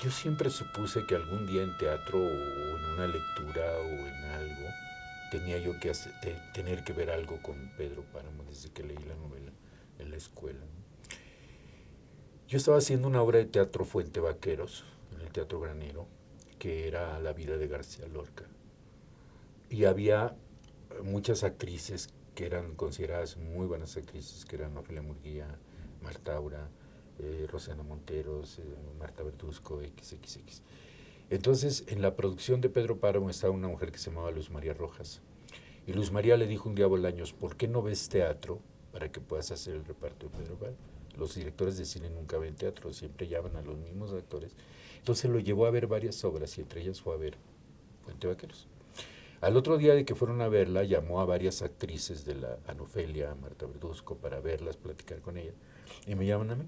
Yo siempre supuse que algún día en teatro o en una lectura o en algo tenía yo que tener que ver algo con Pedro Páramo desde que leí la novela en la escuela, ¿no? Yo estaba haciendo una obra de teatro Fuente Vaqueros en el Teatro Granero, que era La vida de García Lorca. Y había muchas actrices que eran consideradas muy buenas actrices, que eran Ofelia Murguía, Marta Aura, Rosana Monteros, Marta Verduzco, XXX. Entonces, en la producción de Pedro Páramo estaba una mujer que se llamaba Luz María Rojas. Y Luz María le dijo un día a Bolaños, ¿por qué no ves teatro para que puedas hacer el reparto de Pedro Páramo? Los directores de cine nunca ven teatro, siempre llaman a los mismos actores. Entonces lo llevó a ver varias obras y entre ellas fue a ver Puente Vaqueros. Al otro día de que fueron a verla, llamó a varias actrices de la Anofelia, a Marta Verduzco, para verlas, platicar con ellas. Y me llaman a mí.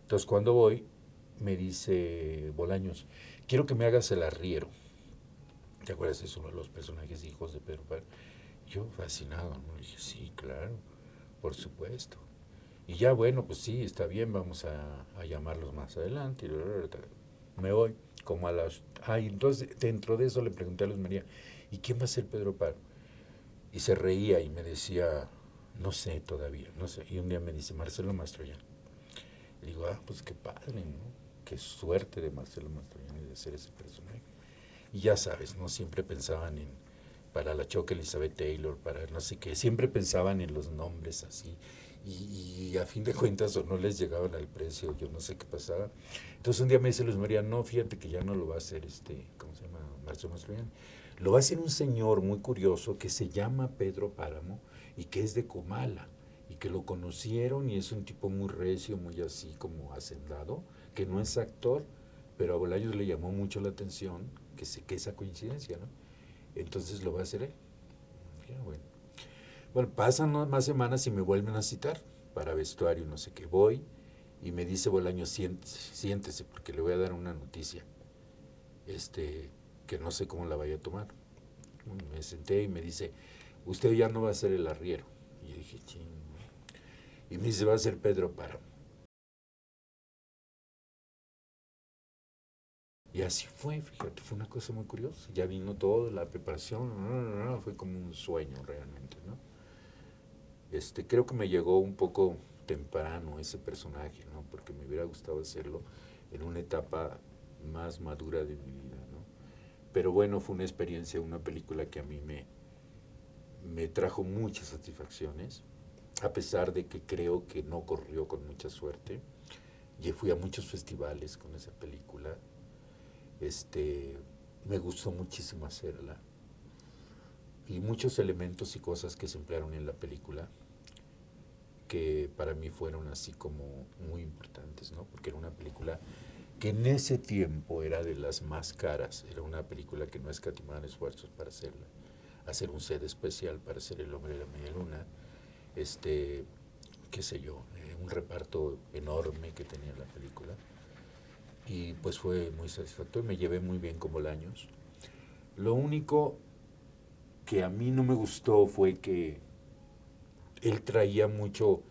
Entonces cuando voy, me dice Bolaños, quiero que me hagas el arriero. ¿Te acuerdas? Es uno de los personajes hijos de Pedro Páramo. Yo fascinado, ¿no? Le dije, sí, claro, por supuesto. Y ya, bueno, pues sí, está bien, vamos a llamarlos más adelante. Me voy, como a las... Ah, y entonces dentro de eso le pregunté a Luz María, ¿y quién va a ser Pedro Páramo? Y se reía y me decía, no sé todavía, no sé. Y un día me dice, Marcelo Mastroianni. Y digo, ah, pues qué padre, ¿no? Qué suerte de Marcelo Mastroianni de ser ese personaje. Y ya sabes, no siempre pensaban en, para la Choca Elizabeth Taylor, para no sé qué, siempre pensaban en los nombres así. Y a fin de cuentas o no les llegaban al precio, yo no sé qué pasaba. Entonces un día me dice Luis María, no, fíjate que ya no lo va a hacer ¿cómo se llama? Marcelo Mastroianni. Lo va a hacer un señor muy curioso que se llama Pedro Páramo y que es de Comala y que lo conocieron y es un tipo muy recio, muy así como hacendado, que no es actor, pero a Bolaños le llamó mucho la atención que esa coincidencia, ¿no? Entonces lo va a hacer él. Ya, bueno. Bueno, pasan más semanas y me vuelven a citar para vestuario, no sé qué. Voy y me dice Bolaños, siéntese, porque le voy a dar una noticia, que no sé cómo la vaya a tomar. Me senté y me dice, usted ya no va a ser el arriero. Y yo dije, ching. Y me dice, va a ser Pedro Páramo. Y así fue, fíjate, fue una cosa muy curiosa. Ya vino todo, la preparación, fue como un sueño realmente, ¿no? Creo que me llegó un poco temprano ese personaje, ¿no? Porque me hubiera gustado hacerlo en una etapa más madura de mi vida, ¿no? Pero bueno, fue una experiencia, una película que a mí me trajo muchas satisfacciones, a pesar de que creo que no corrió con mucha suerte. Y fui a muchos festivales con esa película. Me gustó muchísimo hacerla. Y muchos elementos y cosas que se emplearon en la película que para mí fueron así como muy importantes, ¿no? Porque era una película que en ese tiempo era de las más caras, era una película que no escatimaban esfuerzos para hacerla, hacer un set especial para hacer El hombre de la media luna, este, qué sé yo, un reparto enorme que tenía la película y pues fue muy satisfactorio, me llevé muy bien con Bolaños. Lo único que a mí no me gustó fue que él traía mucho.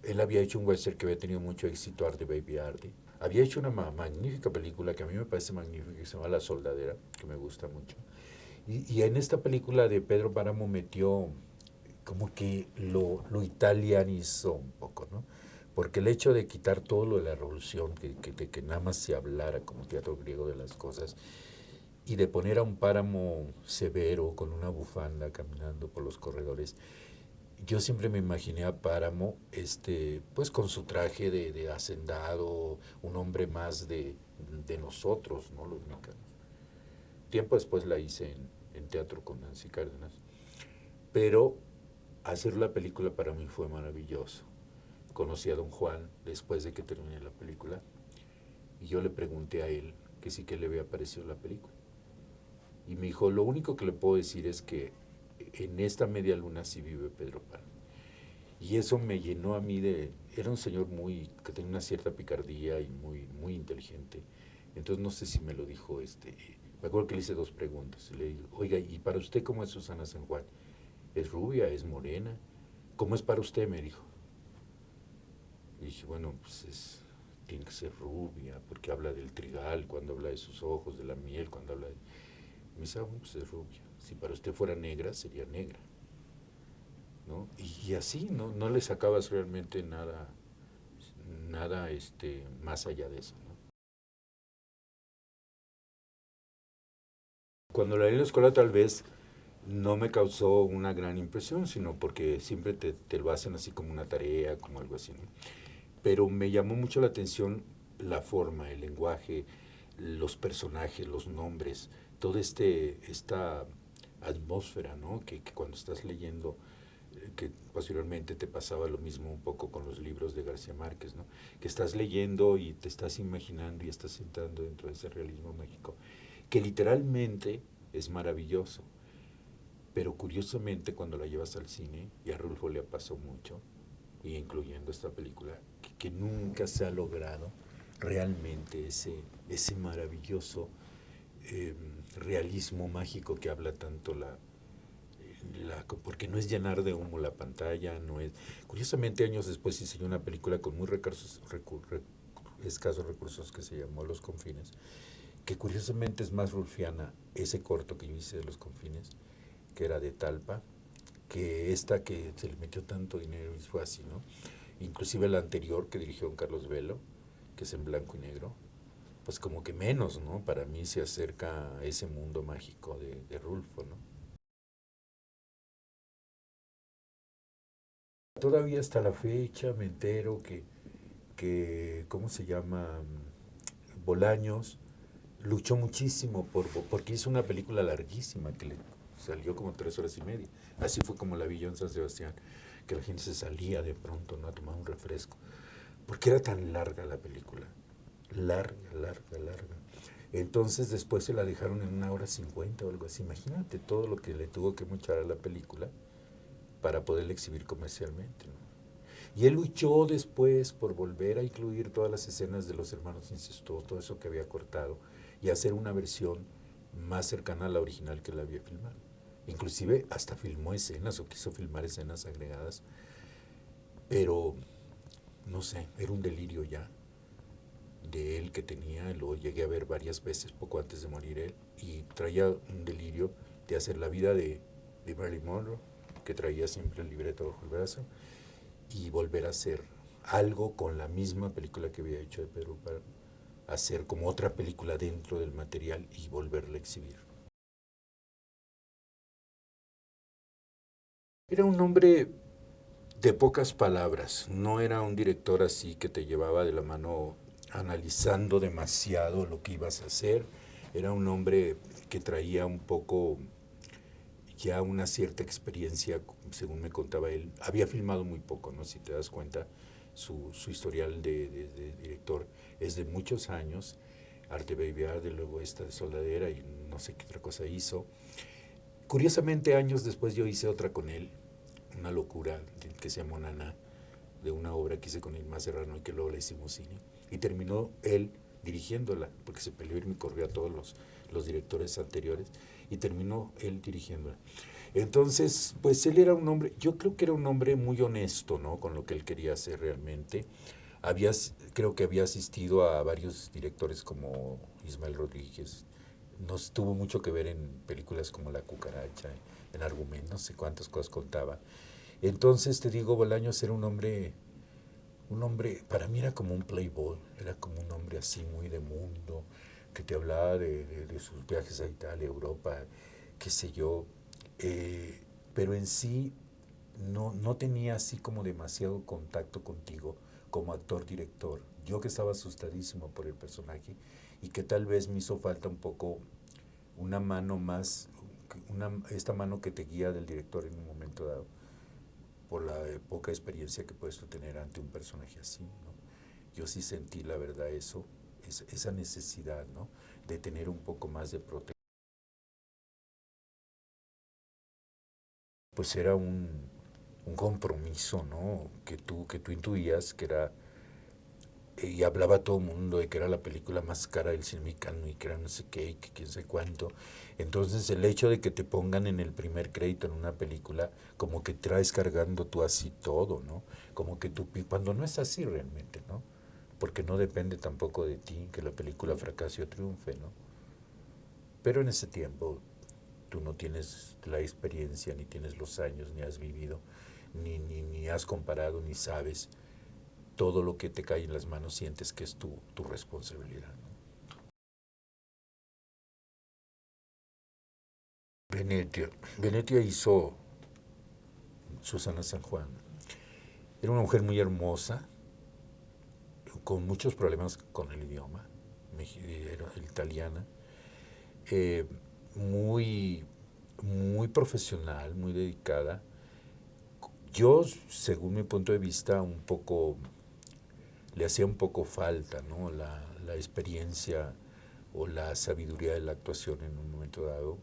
Él había hecho un western que había tenido mucho éxito, Arde Baby Arde. Había hecho una magnífica película que a mí me parece magnífica, que se llama La Soldadera, que me gusta mucho. Y en esta película de Pedro Páramo metió como que lo italianizó un poco, ¿no? Porque el hecho de quitar todo lo de la revolución, de que nada más se hablara como teatro griego de las cosas, y de poner a un páramo severo con una bufanda caminando por los corredores, yo siempre me imaginé a Páramo, pues con su traje de hacendado, un hombre más de nosotros, ¿no? Los mexicanos. Tiempo después la hice en teatro con Nancy Cárdenas, pero hacer la película para mí fue maravilloso. Conocí a Don Juan después de que terminé la película Y yo le pregunté a él que sí que le había parecido la película. Y me dijo, lo único que le puedo decir es que en esta media luna sí vive Pedro Páramo. Y eso me llenó a mí de... Era un señor que tenía una cierta picardía y muy inteligente. Entonces no sé si me lo dijo me acuerdo que le hice dos preguntas. Le digo, oiga, ¿y para usted cómo es Susana San Juan? ¿Es rubia? ¿Es morena? ¿Cómo es para usted? Me dijo. Y dije, bueno, tiene que ser rubia, porque habla del trigal, cuando habla de sus ojos, de la miel, cuando habla de... Me dice, bueno, pues es rubia. Si para usted fuera negra, sería negra. ¿No? Y así, no le sacabas realmente nada más allá de eso, ¿no? Cuando la leí en la escuela tal vez no me causó una gran impresión, sino porque siempre te lo hacen así como una tarea, como algo así, ¿no? Pero me llamó mucho la atención la forma, el lenguaje, los personajes, los nombres, toda esta atmósfera, ¿no? Que cuando estás leyendo, que posteriormente te pasaba lo mismo un poco con los libros de García Márquez, ¿no? Que estás leyendo y te estás imaginando y estás entrando dentro de ese realismo mágico, que literalmente es maravilloso. Pero curiosamente cuando la llevas al cine, y a Rulfo le pasó mucho, y incluyendo esta película, que nunca se ha logrado realmente ese maravilloso eh, realismo mágico que habla tanto porque no es llenar de humo la pantalla, no es... Curiosamente años después hice una película con muy escasos recursos que se llamó Los Confines, que curiosamente es más rulfiana ese corto que yo hice de Los Confines, que era de Talpa, que esta que se le metió tanto dinero y fue así, ¿no? Inclusive la anterior que dirigió Carlos Velo, que es en blanco y negro, pues como que menos, ¿no? Para mí se acerca a ese mundo mágico de Rulfo, ¿no? Todavía hasta la fecha me entero que ¿cómo se llama? Bolaños luchó muchísimo porque hizo una película larguísima que le salió como 3 horas y media. Así fue como la vi yo en San Sebastián, que la gente se salía de pronto, ¿no? A tomar un refresco, porque era tan larga la película, larga. Entonces después se la dejaron en 1 hora 50 o algo así. Imagínate todo lo que le tuvo que muchar a la película para poderla exhibir comercialmente, ¿no? Y él luchó después por volver a incluir todas las escenas de los hermanos incestuosos, todo eso que había cortado, y hacer una versión más cercana a la original que la había filmado. Inclusive hasta filmó escenas o quiso filmar escenas agregadas, pero no sé, era un delirio ya de él que tenía, lo llegué a ver varias veces poco antes de morir él, y traía un delirio de hacer la vida de Marilyn Monroe, que traía siempre el libreto bajo el brazo, y volver a hacer algo con la misma película que había hecho de Pedro para hacer como otra película dentro del material y volverla a exhibir. Era un hombre de pocas palabras, no era un director así que te llevaba de la mano analizando demasiado lo que ibas a hacer. Era un hombre que traía un poco ya una cierta experiencia, según me contaba él. Había filmado muy poco, ¿no? Si te das cuenta, su historial de director es de muchos años. Arte Baby Art, luego esta de Soldadera y no sé qué otra cosa hizo. Curiosamente, años después yo hice otra con él, una locura que se llamó Naná, de una obra que hice con Irma Serrano y que luego la hicimos cine. Y terminó él dirigiéndola, porque se peleó y me corrió a todos los directores anteriores, y terminó él dirigiéndola. Entonces, pues él era un hombre, yo creo que era un hombre muy honesto, ¿no? Con lo que él quería hacer realmente. Había, creo que había asistido a varios directores como Ismael Rodríguez. Nos tuvo mucho que ver en películas como La Cucaracha, en Argumento, no sé cuántas cosas contaba. Entonces, te digo, Bolaños era un hombre, para mí era como un playboy, era como un hombre así muy de mundo, que te hablaba de sus viajes a Italia, Europa, qué sé yo, eh, pero en sí no tenía así como demasiado contacto contigo como actor-director. Yo que estaba asustadísimo por el personaje y que tal vez me hizo falta un poco una mano más, esta mano que te guía del director en un momento dado, por la poca experiencia que puedes tú tener ante un personaje así, ¿no? Yo sí sentí la verdad eso, esa necesidad, ¿no? De tener un poco más de protección. Pues era un compromiso, ¿no? Que tú intuías que era, y hablaba todo el mundo de que era la película más cara del cine mexicano y que era no sé qué, y que quién sé cuánto. Entonces el hecho de que te pongan en el primer crédito en una película, como que traes cargando tú así todo, ¿no? Como que tú, cuando no es así realmente, ¿no? Porque no depende tampoco de ti que la película fracase o triunfe, ¿no? Pero en ese tiempo tú no tienes la experiencia, ni tienes los años, ni has vivido, ni has comparado, ni sabes. Todo lo que te cae en las manos sientes que es tu responsabilidad, ¿no? Venetia. Venetia hizo Susana San Juan. Era una mujer muy hermosa, con muchos problemas con el idioma, era italiana, eh, muy, muy profesional, muy dedicada. Yo, según mi punto de vista, un poco le hacía un poco falta, ¿no? La experiencia o la sabiduría de la actuación en un momento dado.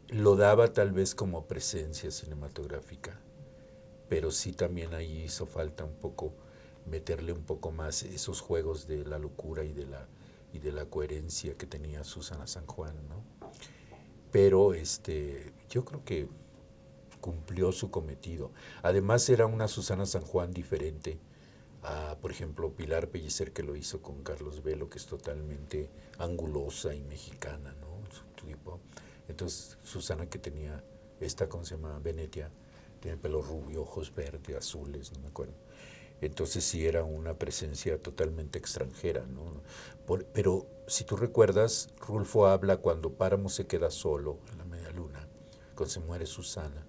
Lo daba tal vez como presencia cinematográfica, pero sí también ahí hizo falta un poco meterle un poco más esos juegos de la locura y de la coherencia que tenía Susana San Juan, ¿no? Pero yo creo que cumplió su cometido. Además era una Susana San Juan diferente a, por ejemplo, Pilar Pellicer, que lo hizo con Carlos Velo, que es totalmente angulosa y mexicana, ¿no? Su tipo. Entonces, Susana, que tenía esta, ¿cómo se llama? Venetia, tiene pelo rubio, ojos verdes, azules, no me acuerdo. Entonces sí era una presencia totalmente extranjera, ¿no? Pero si tú recuerdas, Rulfo habla cuando Páramo se queda solo en la media luna, cuando se muere Susana.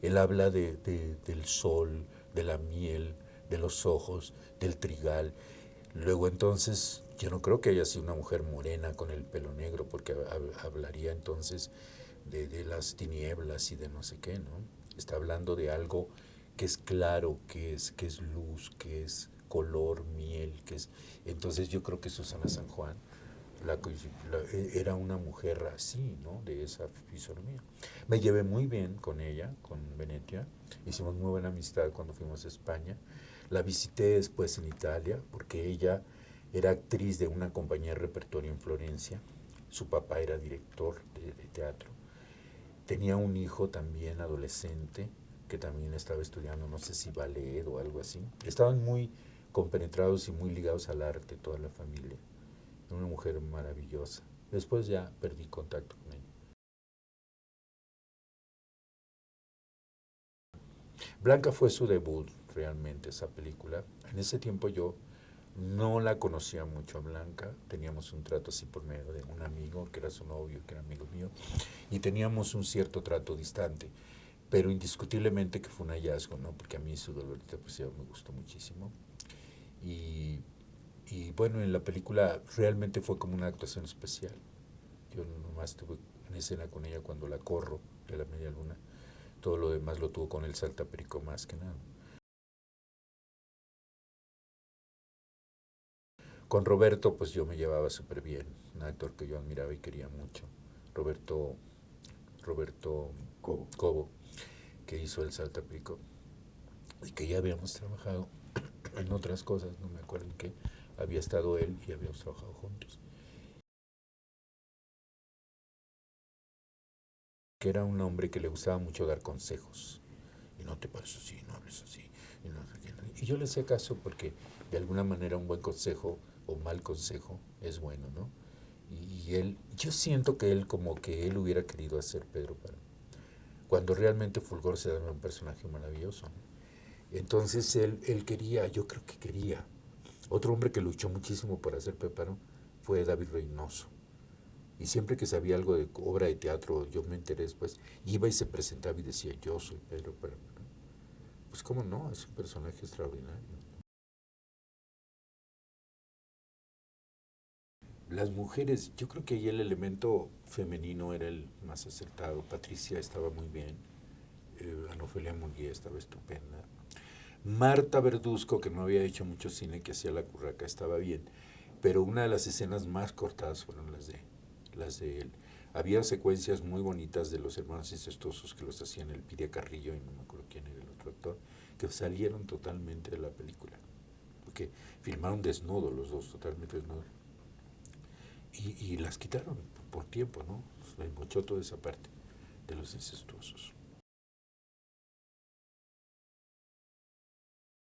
Él habla del sol, de la miel, de los ojos, del trigal. Luego entonces, yo no creo que haya sido una mujer morena con el pelo negro, porque hablaría entonces de las tinieblas y de no sé qué, ¿no? Está hablando de algo que es claro, que es luz, que es color, miel, que es... Entonces yo creo que Susana San Juan era una mujer así, ¿no? De esa fisonomía. Me llevé muy bien con ella, con Venetia. Hicimos muy buena amistad cuando fuimos a España. La visité después en Italia porque ella era actriz de una compañía de repertorio en Florencia. Su papá era director de teatro. Tenía un hijo también adolescente que también estaba estudiando, no sé si ballet o algo así. Estaban muy compenetrados y muy ligados al arte, toda la familia. Una mujer maravillosa. Después ya perdí contacto con ella. Blanca fue su debut realmente, esa película. En ese tiempo yo no la conocía mucho a Blanca. Teníamos un trato así por medio de un amigo que era su novio, que era amigo mío. Y teníamos un cierto trato distante. Pero indiscutiblemente que fue un hallazgo, ¿no? Porque a mí su Dolorita pues ya me gustó muchísimo. Y, y bueno, en la película realmente fue como una actuación especial. Yo nomás estuve en escena con ella cuando la corro de la media luna. Todo lo demás lo tuvo con el saltaperico más que nada. Con Roberto pues yo me llevaba súper bien, un actor que yo admiraba y quería mucho. Roberto, Roberto Cobo, que hizo el saltaperico y que ya habíamos trabajado en otras cosas, no me acuerdo en qué. Había estado él y habíamos trabajado juntos. Que era un hombre que le gustaba mucho dar consejos. Y no te pares así, no hables así. Y, no, y yo le hacía caso porque de alguna manera un buen consejo o mal consejo es bueno, ¿no? Y él, yo siento que él como que él hubiera querido hacer Pedro Páramo, cuando realmente Fulgor se da un personaje maravilloso, ¿no? Entonces él quería, yo creo que quería. Otro hombre que luchó muchísimo por hacer Pedro Páramo fue David Reynoso. Y siempre que sabía algo de obra de teatro, yo me enteré después, iba y se presentaba y decía, yo soy Pedro Páramo. Pues cómo no, es un personaje extraordinario. Las mujeres, yo creo que ahí el elemento femenino era el más acertado. Patricia estaba muy bien, Ana Ofelia Munguía estaba estupenda. Marta Verduzco, que no había hecho mucho cine, que hacía La Curraca, estaba bien. pero una de las escenas más cortadas fueron las de él. Había secuencias muy bonitas de los hermanos incestuosos que los hacían el Piria Carrillo y no me acuerdo quién era el otro actor, que salieron totalmente de la película, porque filmaron desnudos los dos, totalmente desnudos. Y las quitaron por tiempo, ¿no? Me mochó toda esa parte de los incestuosos.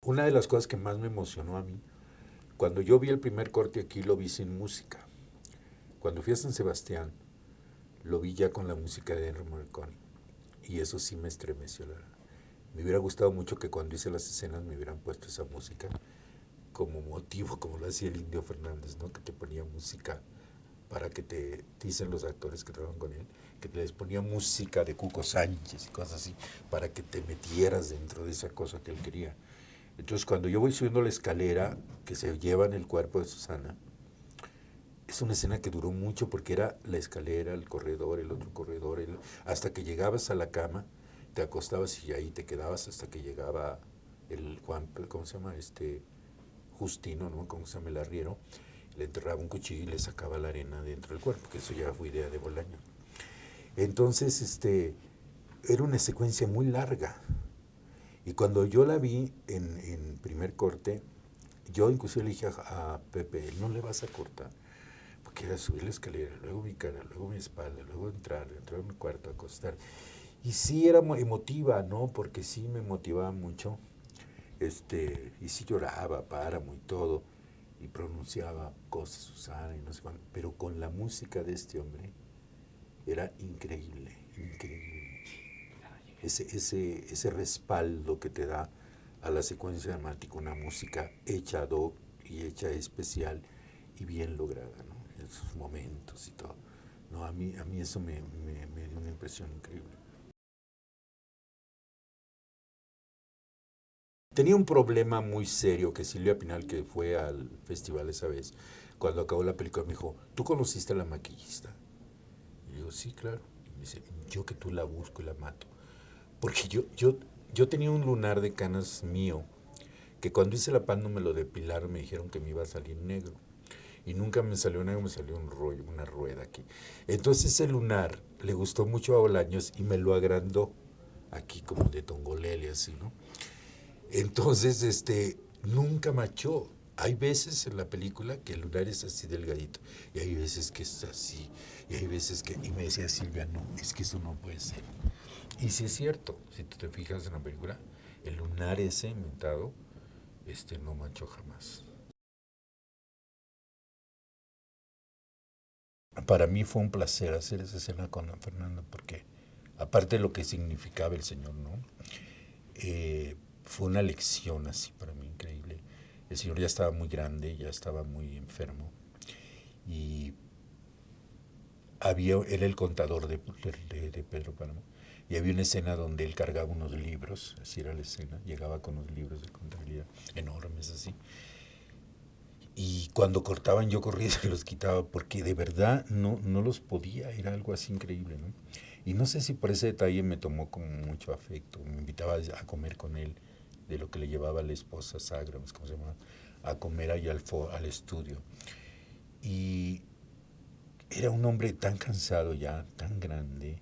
Una de las cosas que más me emocionó a mí, cuando yo vi el primer corte aquí, lo vi sin música. Cuando fui a San Sebastián, lo vi ya con la música de Ennio Morricone. Y eso sí me estremeció. Me hubiera gustado mucho que cuando hice las escenas me hubieran puesto esa música como motivo, como lo hacía el Indio Fernández, ¿no? Que te ponía música para que te dicen los actores que trabajan con él, que les ponía música de Cuco Sánchez y cosas así, para que te metieras dentro de esa cosa que él quería. Entonces, cuando yo voy subiendo la escalera que se lleva en el cuerpo de Susana, es una escena que duró mucho porque era la escalera, el corredor, el otro corredor, hasta que llegabas a la cama, te acostabas y ahí te quedabas hasta que llegaba el Juan, ¿cómo se llama? Justino, ¿no? ¿Cómo se llama? El arriero, le enterraba un cuchillo y le sacaba la arena dentro del cuerpo, que eso ya fue idea de Bolaño. Entonces, era una secuencia muy larga. Y cuando yo la vi en primer corte, yo inclusive le dije a Pepe, no le vas a cortar, porque era subir la escalera, luego mi cara, luego mi espalda, luego entrar a mi cuarto, acostar. Y sí era emotiva, ¿no? Porque sí me motivaba mucho. Y sí lloraba, páramo y todo, y pronunciaba cosas, Susana y no sé cuánto, pero con la música de este hombre era increíble, increíble. Ese respaldo que te da a la secuencia dramática, una música hecha ad hoc y hecha especial y bien lograda, ¿no? En sus momentos y todo. No, a mí eso me dio una impresión increíble. Tenía un problema muy serio que Silvia Pinal, que fue al festival esa vez, cuando acabó la película me dijo, ¿tú conociste a la maquillista? Y yo digo, sí, claro. Y me dice, yo que tú la busco y la mato. Porque yo tenía un lunar de canas mío, que cuando hice la pan no me lo depilaron, me dijeron que me iba a salir negro. Y nunca me salió negro, me salió un rollo, una rueda aquí. Entonces ese lunar le gustó mucho a Bolaños y me lo agrandó aquí como de tongolele así, ¿no? Entonces, nunca machó. Hay veces en la película que el lunar es así delgadito y hay veces que es así y hay veces que... Y me decía Silvia, no, es que eso no puede ser. Y sí es cierto, si tú te fijas en la película, el lunar ese inventado, no manchó jamás. Para mí fue un placer hacer esa escena con don Fernando porque, aparte de lo que significaba el señor, ¿no? Fue una lección así para mí increíble. El señor ya estaba muy grande, ya estaba muy enfermo y era el contador de Pedro Páramo y había una escena donde él cargaba unos libros, así era la escena, llegaba con unos libros de contabilidad enormes así. Y cuando cortaban yo corría y se los quitaba porque de verdad no los podía, era algo así increíble, ¿no? Y no sé si por ese detalle me tomó como mucho afecto, me invitaba a comer con él, de lo que le llevaba a la esposa Sagra, ¿cómo se llama? A comer allá al estudio. Y era un hombre tan cansado ya, tan grande,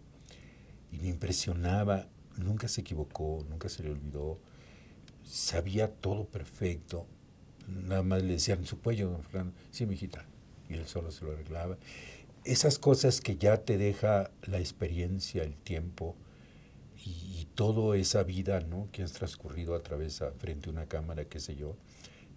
y me impresionaba, nunca se equivocó, nunca se le olvidó, sabía todo perfecto. Nada más le decían su cuello, don Fernando, sí, mijita, y él solo se lo arreglaba. Esas cosas que ya te deja la experiencia, el tiempo y toda esa vida, ¿no? Que has transcurrido a través, frente a una cámara, qué sé yo.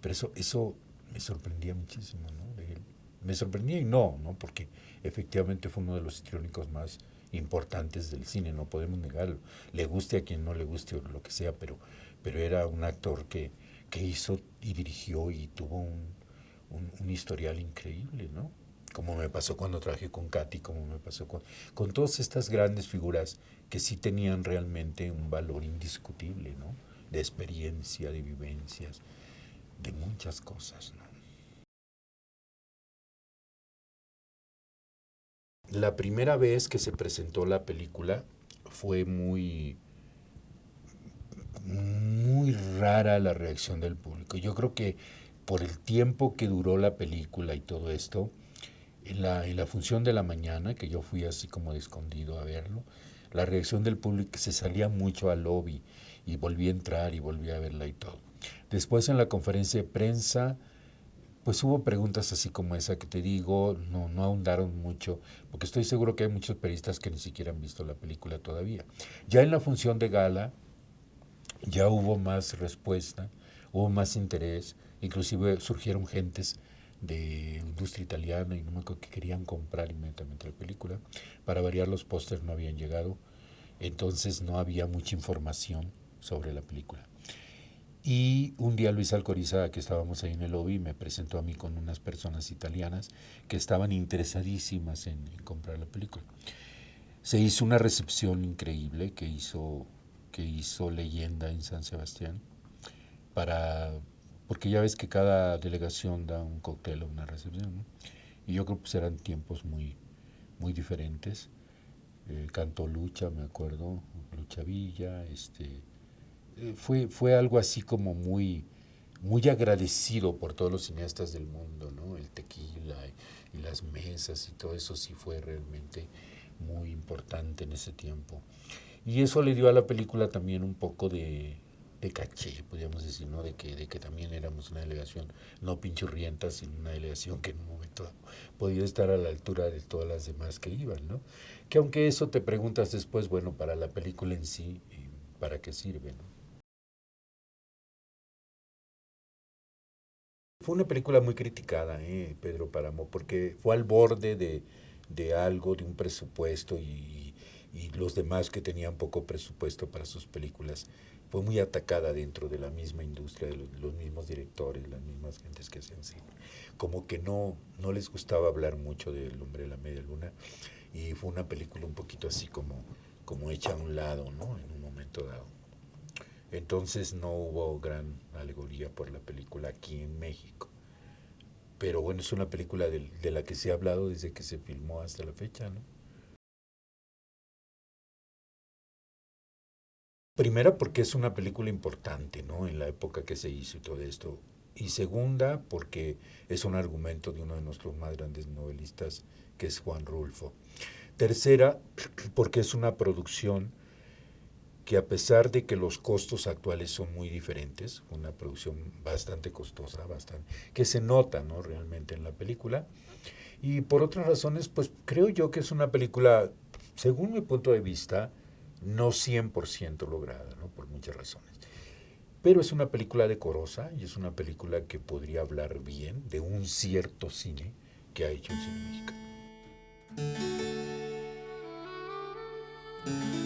Pero eso me sorprendía muchísimo, ¿no? De él. Me sorprendía y no, porque efectivamente fue uno de los histriónicos más importantes del cine, no podemos negarlo. Le guste a quien no le guste o lo que sea, pero era un actor que hizo y dirigió y tuvo un historial increíble, ¿no? Como me pasó cuando trabajé con Katy, como me pasó con todas estas grandes figuras que sí tenían realmente un valor indiscutible, ¿no? De experiencia, de vivencias, de muchas cosas, ¿no? La primera vez que se presentó la película fue muy rara la reacción del público. Yo creo que por el tiempo que duró la película y todo esto, en la función de la mañana, que yo fui así como de escondido a verlo, la reacción del público se salía mucho al lobby y volví a entrar y volví a verla y todo. Después en la conferencia de prensa, pues hubo preguntas así como esa que te digo, no ahondaron mucho, porque estoy seguro que hay muchos periodistas que ni siquiera han visto la película todavía. Ya en la función de gala ya hubo más respuesta, hubo más interés, inclusive surgieron gentes de industria italiana y no me acuerdo que querían comprar inmediatamente la película. Para variar, los pósters no habían llegado, entonces no había mucha información sobre la película. Y un día Luis Alcoriza, que estábamos ahí en el lobby, me presentó a mí con unas personas italianas que estaban interesadísimas en comprar la película. Se hizo una recepción increíble que hizo Leyenda en San Sebastián, para, porque ya ves que cada delegación da un cóctel o una recepción, ¿no? Y yo creo que pues eran tiempos muy, muy diferentes. Cantó Lucha, me acuerdo, Lucha Villa, fue algo así como muy, muy agradecido por todos los cineastas del mundo, ¿no? El tequila y las mesas y todo eso sí fue realmente muy importante en ese tiempo. Y eso le dio a la película también un poco de caché, podríamos decir, ¿no? De que también éramos una delegación no pinchurrienta, sino una delegación que en un momento podía estar a la altura de todas las demás que iban, ¿no? Que aunque eso te preguntas después, bueno, para la película en sí, ¿para qué sirve, no? Fue una película muy criticada, Pedro Páramo, porque fue al borde de algo, de un presupuesto y los demás que tenían poco presupuesto para sus películas. Fue muy atacada dentro de la misma industria, de los mismos directores, las mismas gentes que hacían cine. Como que no les gustaba hablar mucho del Hombre de la Media Luna y fue una película un poquito así como hecha a un lado, ¿no? En un momento dado. Entonces no hubo gran alegoría por la película aquí en México. Pero bueno, es una película de la que se ha hablado desde que se filmó hasta la fecha, ¿no? Primera, porque es una película importante, ¿no? En la época que se hizo y todo esto. Y segunda, porque es un argumento de uno de nuestros más grandes novelistas, que es Juan Rulfo. Tercera, porque es una producción que a pesar de que los costos actuales son muy diferentes, una producción bastante costosa, bastante, que se nota, ¿no? Realmente en la película. Y por otras razones, pues creo yo que es una película, según mi punto de vista, no 100% lograda, ¿no? Por muchas razones. Pero es una película decorosa y es una película que podría hablar bien de un cierto cine que ha hecho el cine mexicano.